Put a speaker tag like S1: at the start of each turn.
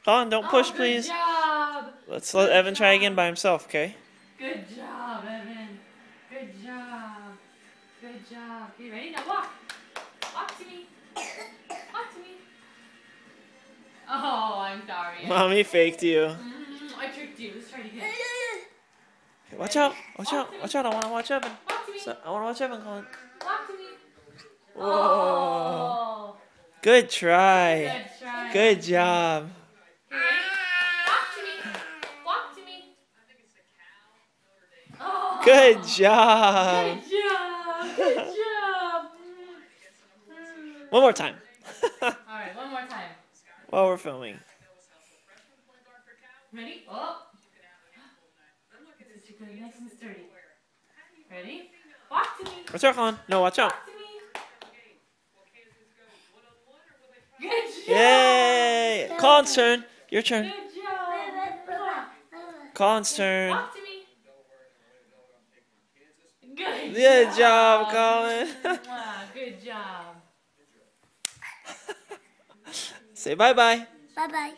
S1: Colin, don't push,
S2: Good
S1: please.
S2: job.
S1: Let's let Evan try again by himself, okay?
S2: Good job, Evan. Good job. Good job. Okay, ready? Now walk. Walk to me. Walk to me. Oh, I'm sorry.
S1: Mommy faked you.
S2: I tricked you. Let's try it again.
S1: Okay, watch out! Watch out! Watch out! I want to watch Evan.
S2: Walk to me.
S1: I want to watch Evan, Colin.
S2: Walk to me.
S1: Whoa!
S2: Oh.
S1: Good try.
S2: Good try.
S1: Good job.
S2: Okay, ready? Walk to me. Walk to me. Oh.
S1: Good job.
S2: Good job. Good job.
S1: One more time.
S2: All right, one more time.
S1: While we're filming.
S2: Ready? Oh. This is good, nice and sturdy. Ready? Walk to me.
S1: Watch out, Colin. No, watch out.
S2: Walk to me. Good job.
S1: Yay! Colin's turn. Your turn.
S2: Good job.
S1: Colin's turn.
S2: Walk to me.
S1: Good job, Colin.
S2: Good job.
S1: Say bye-bye.
S3: Bye-bye.